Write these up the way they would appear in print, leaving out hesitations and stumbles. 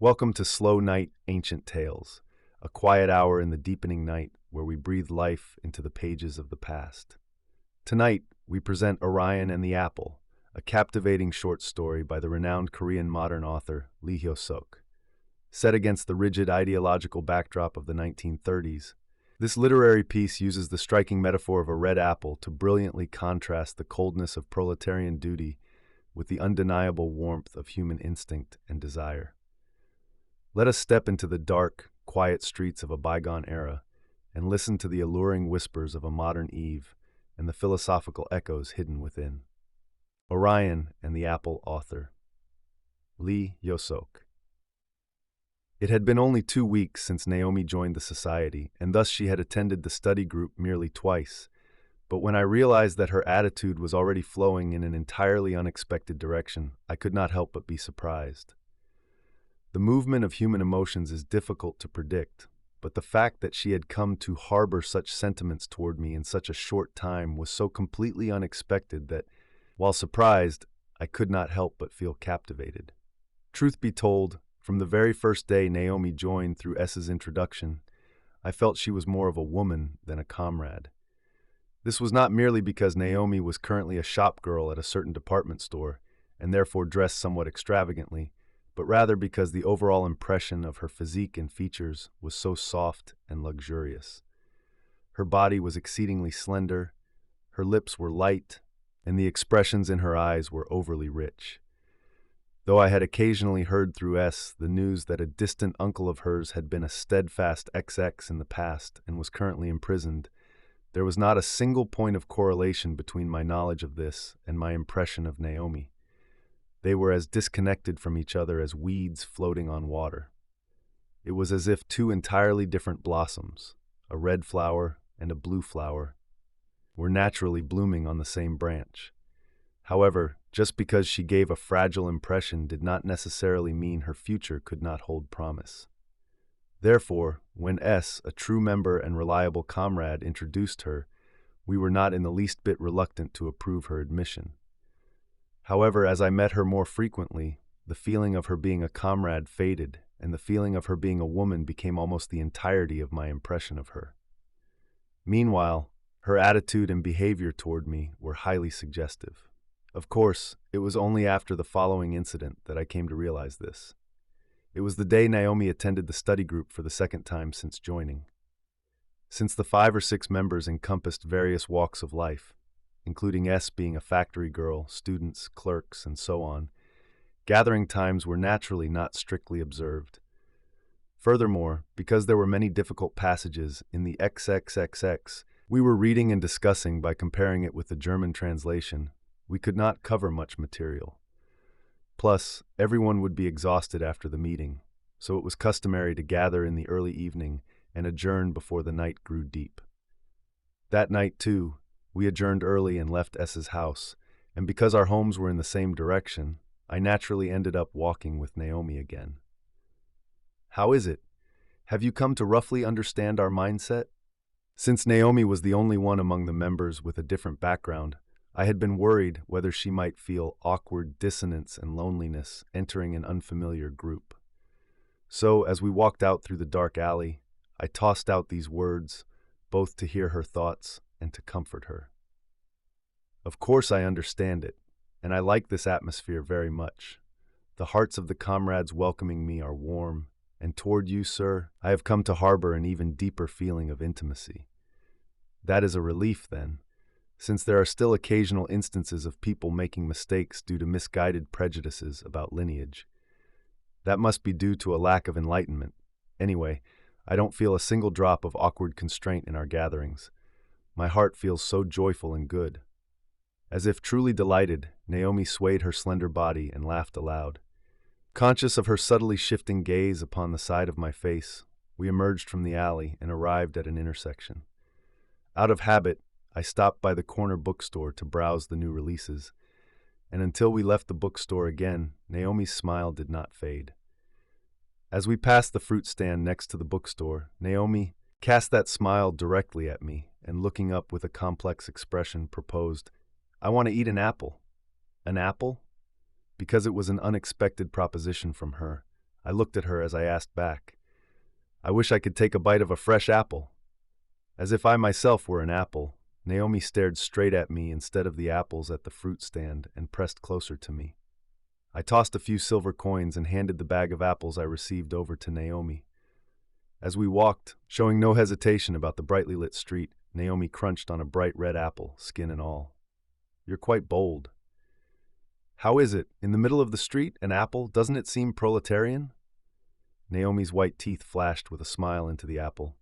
Welcome to Slow Night Ancient Tales, a quiet hour in the deepening night where we breathe life into the pages of the past. Tonight, we present Orion and the Apple, a captivating short story by the renowned Korean modern author Lee Hyo-seok. Set against the rigid ideological backdrop of the 1930s, this literary piece uses the striking metaphor of a red apple to brilliantly contrast the coldness of proletarian duty with the undeniable warmth of human instinct and desire. Let us step into the dark, quiet streets of a bygone era and listen to the alluring whispers of a modern Eve and the philosophical echoes hidden within. Orion and the Apple author, Lee Hyo-seok. It had been only 2 weeks since Naomi joined the society, and thus she had attended the study group merely twice. But when I realized that her attitude was already flowing in an entirely unexpected direction, I could not help but be surprised. The movement of human emotions is difficult to predict, but the fact that she had come to harbor such sentiments toward me in such a short time was so completely unexpected that, while surprised, I could not help but feel captivated. Truth be told, from the very first day Naomi joined through S's introduction, I felt she was more of a woman than a comrade. This was not merely because Naomi was currently a shop girl at a certain department store, and therefore dressed somewhat extravagantly, but rather because the overall impression of her physique and features was so soft and luxurious. Her body was exceedingly slender, her lips were light, and the expressions in her eyes were overly rich. Though I had occasionally heard through S the news that a distant uncle of hers had been a steadfast XX in the past and was currently imprisoned, there was not a single point of correlation between my knowledge of this and my impression of Naomi. They were as disconnected from each other as weeds floating on water. It was as if two entirely different blossoms, a red flower and a blue flower, were naturally blooming on the same branch. However, just because she gave a fragile impression did not necessarily mean her future could not hold promise. Therefore, when S, a true member and reliable comrade, introduced her, we were not in the least bit reluctant to approve her admission. However, as I met her more frequently, the feeling of her being a comrade faded, and the feeling of her being a woman became almost the entirety of my impression of her. Meanwhile, her attitude and behavior toward me were highly suggestive. Of course, it was only after the following incident that I came to realize this. It was the day Naomi attended the study group for the second time since joining. Since the 5 or 6 members encompassed various walks of life, including S being a factory girl, students, clerks, and so on, gathering times were naturally not strictly observed. Furthermore, because there were many difficult passages in the XXXX we were reading and discussing by comparing it with the German translation, we could not cover much material. Plus, everyone would be exhausted after the meeting, so it was customary to gather in the early evening and adjourn before the night grew deep. That night, too, we adjourned early and left S's house, and because our homes were in the same direction, I naturally ended up walking with Naomi again. How is it? Have you come to roughly understand our mindset? Since Naomi was the only one among the members with a different background, I had been worried whether she might feel awkward dissonance and loneliness entering an unfamiliar group. So, as we walked out through the dark alley, I tossed out these words, both to hear her thoughts and to comfort her. Of course I understand it, and I like this atmosphere very much. The hearts of the comrades welcoming me are warm, and toward you, sir, I have come to harbor an even deeper feeling of intimacy. That is a relief, then, since there are still occasional instances of people making mistakes due to misguided prejudices about lineage. That must be due to a lack of enlightenment. Anyway, I don't feel a single drop of awkward constraint in our gatherings. My heart feels so joyful and good. As if truly delighted, Naomi swayed her slender body and laughed aloud. Conscious of her subtly shifting gaze upon the side of my face, we emerged from the alley and arrived at an intersection. Out of habit, I stopped by the corner bookstore to browse the new releases, and until we left the bookstore again, Naomi's smile did not fade. As we passed the fruit stand next to the bookstore, Naomi cast that smile directly at me, and looking up with a complex expression, proposed, "I want to eat an apple." An apple? Because it was an unexpected proposition from her, I looked at her as I asked back, "I wish I could take a bite of a fresh apple." As if I myself were an apple, Naomi stared straight at me instead of the apples at the fruit stand and pressed closer to me. I tossed a few silver coins and handed the bag of apples I received over to Naomi. As we walked, showing no hesitation about the brightly lit street, Naomi crunched on a bright red apple, skin and all. "You're quite bold." "How is it? In the middle of the street, an apple? Doesn't it seem proletarian?" Naomi's white teeth flashed with a smile into the apple.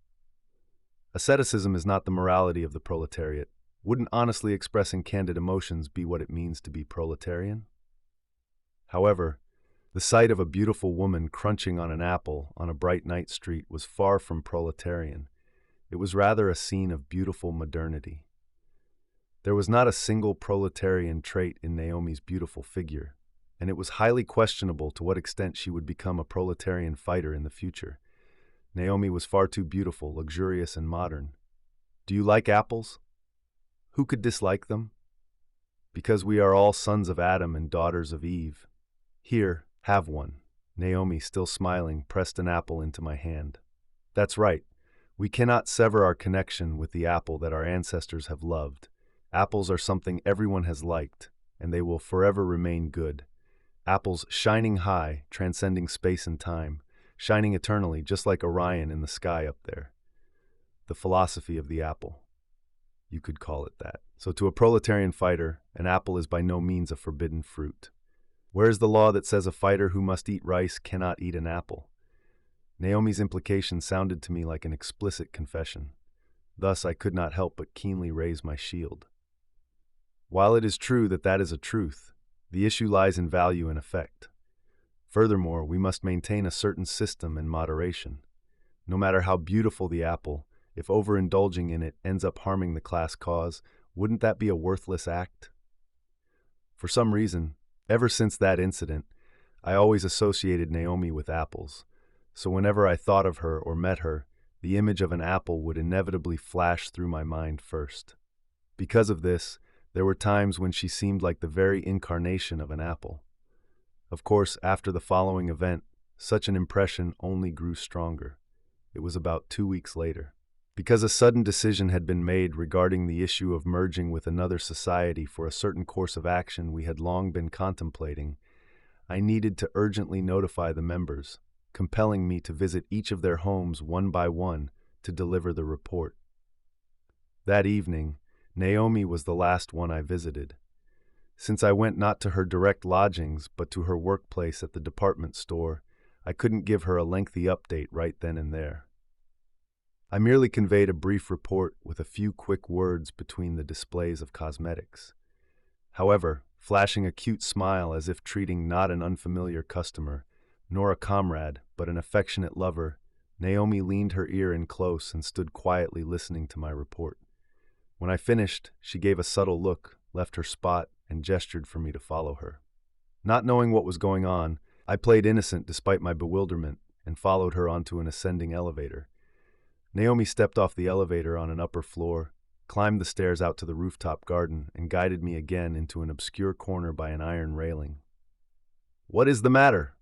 "Asceticism is not the morality of the proletariat. Wouldn't honestly expressing candid emotions be what it means to be proletarian?" However, the sight of a beautiful woman crunching on an apple on a bright night street was far from proletarian. It was rather a scene of beautiful modernity. There was not a single proletarian trait in Naomi's beautiful figure, and it was highly questionable to what extent she would become a proletarian fighter in the future. Naomi was far too beautiful, luxurious, and modern. Do you like apples? Who could dislike them? Because we are all sons of Adam and daughters of Eve. Here, have one. Naomi, still smiling, pressed an apple into my hand. That's right. We cannot sever our connection with the apple that our ancestors have loved. Apples are something everyone has liked, and they will forever remain good. Apples shining high, transcending space and time, shining eternally, just like Orion in the sky up there. The philosophy of the apple. You could call it that. So to a proletarian fighter, an apple is by no means a forbidden fruit. Where is the law that says a fighter who must eat rice cannot eat an apple? Naomi's implication sounded to me like an explicit confession. Thus I could not help but keenly raise my shield. While it is true that that is a truth, the issue lies in value and effect. Furthermore, we must maintain a certain system and moderation. No matter how beautiful the apple, if overindulging in it ends up harming the class cause, wouldn't that be a worthless act? For some reason, ever since that incident, I always associated Naomi with apples, so whenever I thought of her or met her, the image of an apple would inevitably flash through my mind first. Because of this, there were times when she seemed like the very incarnation of an apple. Of course, after the following event, such an impression only grew stronger. It was about 2 weeks later. Because a sudden decision had been made regarding the issue of merging with another society for a certain course of action we had long been contemplating, I needed to urgently notify the members, compelling me to visit each of their homes one by one to deliver the report. That evening, Naomi was the last one I visited. Since I went not to her direct lodgings but to her workplace at the department store, I couldn't give her a lengthy update right then and there. I merely conveyed a brief report with a few quick words between the displays of cosmetics. However, flashing a cute smile as if treating not an unfamiliar customer, nor a comrade, but an affectionate lover, Naomi leaned her ear in close and stood quietly listening to my report. When I finished, she gave a subtle look, left her spot, and gestured for me to follow her. Not knowing what was going on, I played innocent despite my bewilderment and followed her onto an ascending elevator. Naomi stepped off the elevator on an upper floor, climbed the stairs out to the rooftop garden, and guided me again into an obscure corner by an iron railing. "What is the matter?"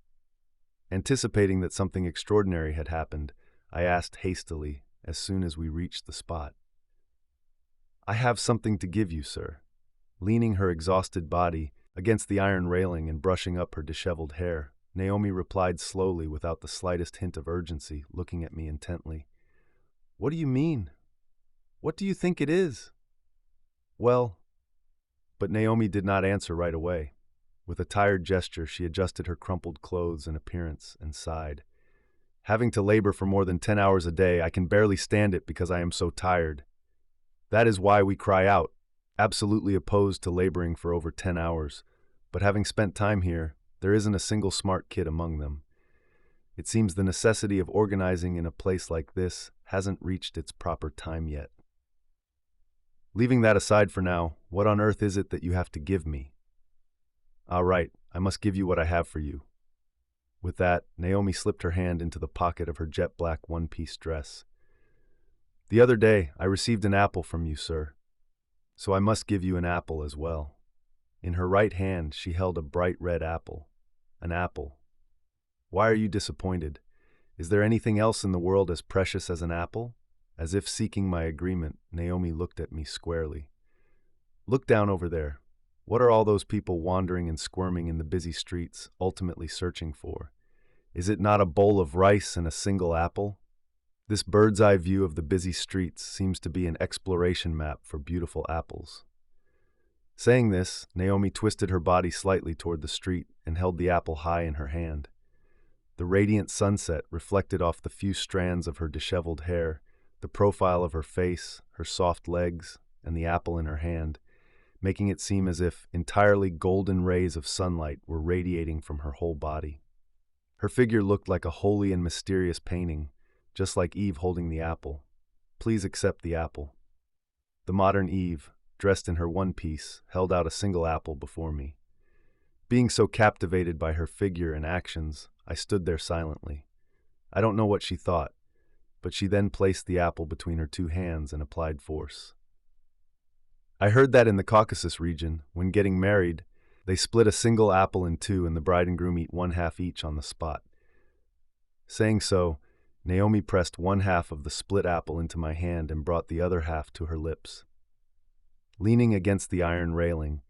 Anticipating that something extraordinary had happened, I asked hastily as soon as we reached the spot. "I have something to give you, sir." Leaning her exhausted body against the iron railing and brushing up her disheveled hair, Naomi replied slowly without the slightest hint of urgency, looking at me intently. "What do you mean? What do you think it is?" "Well," but Naomi did not answer right away. With a tired gesture, she adjusted her crumpled clothes and appearance and sighed. "Having to labor for more than 10 hours a day, I can barely stand it because I am so tired. That is why we cry out, absolutely opposed to laboring for over 10 hours, but having spent time here, there isn't a single smart kid among them. It seems the necessity of organizing in a place like this hasn't reached its proper time yet. Leaving that aside for now, what on earth is it that you have to give me?" "All right, I must give you what I have for you." With that, Naomi slipped her hand into the pocket of her jet-black one-piece dress. "The other day, I received an apple from you, sir. So I must give you an apple as well." In her right hand, she held a bright red apple. An apple. Why are you disappointed? Is there anything else in the world as precious as an apple? As if seeking my agreement, Naomi looked at me squarely. Look down over there. What are all those people wandering and squirming in the busy streets, ultimately searching for? Is it not a bowl of rice and a single apple? This bird's eye view of the busy streets seems to be an exploration map for beautiful apples. Saying this, Naomi twisted her body slightly toward the street and held the apple high in her hand. The radiant sunset reflected off the few strands of her disheveled hair, the profile of her face, her soft legs, and the apple in her hand, making it seem as if entirely golden rays of sunlight were radiating from her whole body. Her figure looked like a holy and mysterious painting, just like Eve holding the apple. Please accept the apple. The modern Eve, dressed in her one piece, held out a single apple before me. Being so captivated by her figure and actions, I stood there silently. I don't know what she thought, but she then placed the apple between her two hands and applied force. I heard that in the Caucasus region, when getting married, they split a single apple in two and the bride and groom eat one half each on the spot. Saying so, Naomi pressed one half of the split apple into my hand and brought the other half to her lips. Leaning against the iron railing,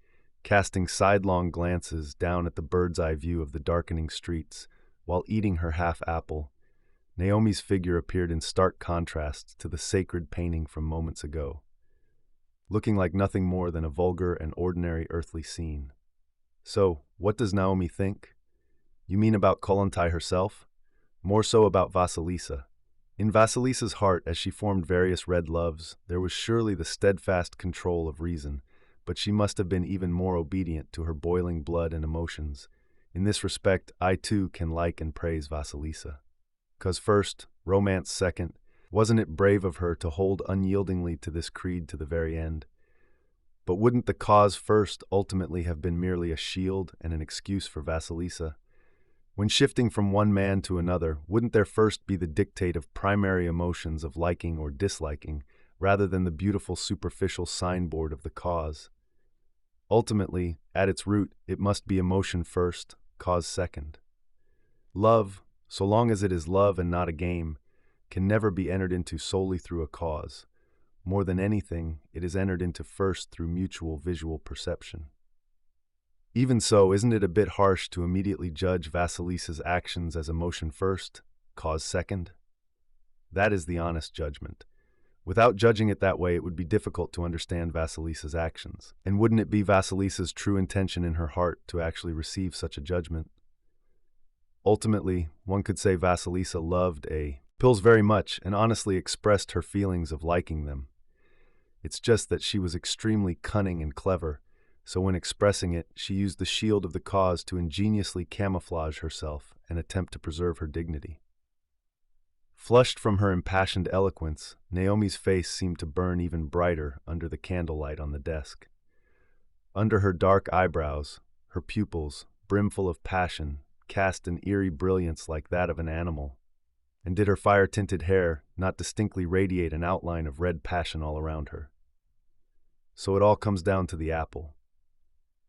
casting sidelong glances down at the bird's eye view of the darkening streets while eating her half apple, Naomi's figure appeared in stark contrast to the sacred painting from moments ago, looking like nothing more than a vulgar and ordinary earthly scene. So, what does Naomi think? You mean about Kollontai herself? More so about Vasilisa. In Vasilisa's heart, as she formed various red loves, there was surely the steadfast control of reason, but she must have been even more obedient to her boiling blood and emotions. In this respect, I too can like and praise Vasilisa. 'Cause first, romance second, wasn't it brave of her to hold unyieldingly to this creed to the very end? But wouldn't the cause first ultimately have been merely a shield and an excuse for Vasilisa? When shifting from one man to another, wouldn't there first be the dictate of primary emotions of liking or disliking, rather than the beautiful superficial signboard of the cause? Ultimately, at its root, it must be emotion first, cause second. Love, so long as it is love and not a game, can never be entered into solely through a cause. More than anything, it is entered into first through mutual visual perception. Even so, isn't it a bit harsh to immediately judge Vasilisa's actions as emotion first, cause second? That is the honest judgment. Without judging it that way, it would be difficult to understand Vasilisa's actions. And wouldn't it be Vasilisa's true intention in her heart to actually receive such a judgment? Ultimately, one could say Vasilisa loved pills very much and honestly expressed her feelings of liking them. It's just that she was extremely cunning and clever, so when expressing it, she used the shield of the cause to ingeniously camouflage herself and attempt to preserve her dignity. Flushed from her impassioned eloquence, Naomi's face seemed to burn even brighter under the candlelight on the desk. Under her dark eyebrows, her pupils, brimful of passion, cast an eerie brilliance like that of an animal. And did her fire-tinted hair not distinctly radiate an outline of red passion all around her? So it all comes down to the apple.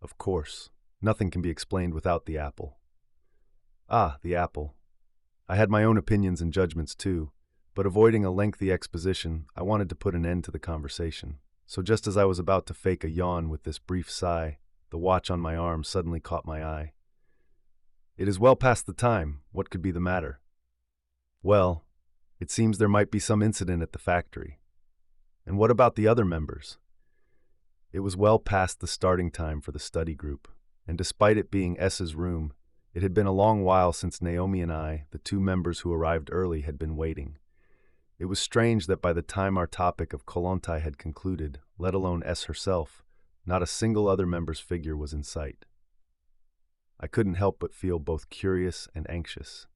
Of course, nothing can be explained without the apple. Ah, the apple. I had my own opinions and judgments too, but avoiding a lengthy exposition, I wanted to put an end to the conversation. So just as I was about to fake a yawn with this brief sigh, the watch on my arm suddenly caught my eye. It is well past the time. What could be the matter? Well, it seems there might be some incident at the factory. And what about the other members? It was well past the starting time for the study group, and despite it being S's room, it had been a long while since Naomi and I, the two members who arrived early, had been waiting. It was strange that by the time our topic of Kollontai had concluded, let alone S herself, not a single other member's figure was in sight. I couldn't help but feel both curious and anxious.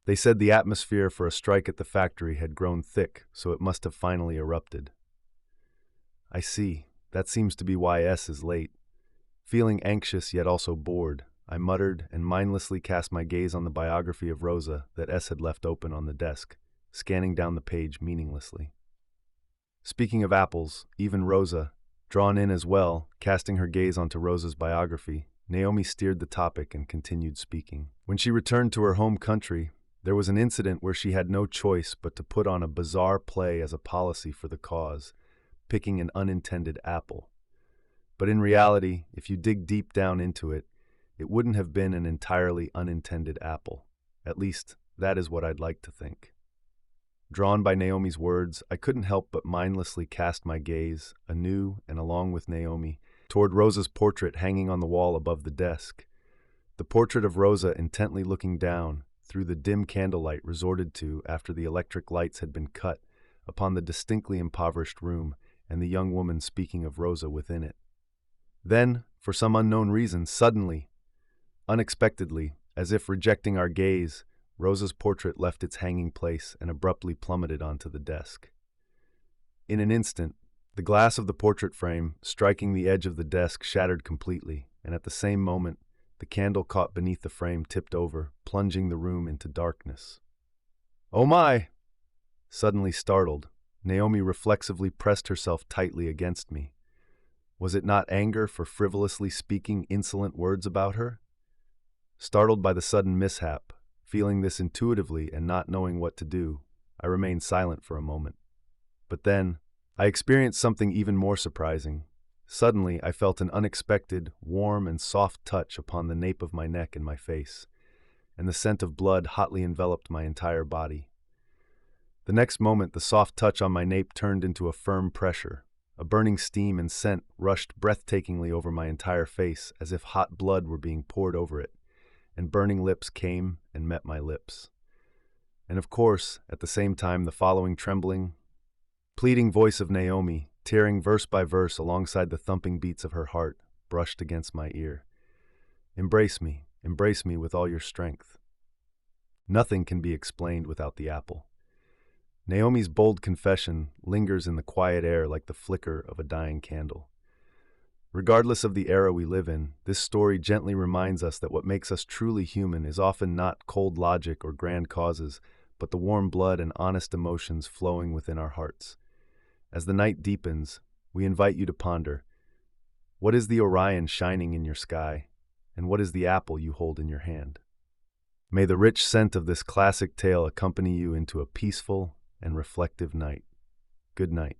They said the atmosphere for a strike at the factory had grown thick, so it must have finally erupted. I see. That seems to be why S is late. Feeling anxious yet also bored, I muttered and mindlessly cast my gaze on the biography of Rosa that S had left open on the desk, scanning down the page meaninglessly. Speaking of apples, even Rosa, drawn in as well, casting her gaze onto Rosa's biography, Naomi steered the topic and continued speaking. When she returned to her home country, there was an incident where she had no choice but to put on a bizarre play as a policy for the cause, picking an unintended apple. But in reality, if you dig deep down into it, it wouldn't have been an entirely unintended apple. At least, that is what I'd like to think. Drawn by Naomi's words, I couldn't help but mindlessly cast my gaze, anew and along with Naomi, toward Rosa's portrait hanging on the wall above the desk. The portrait of Rosa intently looking down, through the dim candlelight resorted to after the electric lights had been cut, upon the distinctly impoverished room and the young woman speaking of Rosa within it. Then, for some unknown reason, suddenly, unexpectedly, as if rejecting our gaze, Rosa's portrait left its hanging place and abruptly plummeted onto the desk. In an instant, the glass of the portrait frame, striking the edge of the desk, shattered completely, and at the same moment, the candle caught beneath the frame tipped over, plunging the room into darkness. "Oh my!" Suddenly startled, Naomi reflexively pressed herself tightly against me. Was it not anger for frivolously speaking insolent words about her? Startled by the sudden mishap, feeling this intuitively and not knowing what to do, I remained silent for a moment. But then, I experienced something even more surprising. Suddenly, I felt an unexpected, warm and soft touch upon the nape of my neck and my face, and the scent of blood hotly enveloped my entire body. The next moment, the soft touch on my nape turned into a firm pressure. A burning steam and scent rushed breathtakingly over my entire face as if hot blood were being poured over it, and burning lips came and met my lips. And of course, at the same time, the following trembling, pleading voice of Naomi, tearing verse by verse alongside the thumping beats of her heart, brushed against my ear. Embrace me with all your strength. Nothing can be explained without the apple. Naomi's bold confession lingers in the quiet air like the flicker of a dying candle. Regardless of the era we live in, this story gently reminds us that what makes us truly human is often not cold logic or grand causes, but the warm blood and honest emotions flowing within our hearts. As the night deepens, we invite you to ponder, what is the Orion shining in your sky, and what is the apple you hold in your hand? May the rich scent of this classic tale accompany you into a peaceful and reflective night. Good night.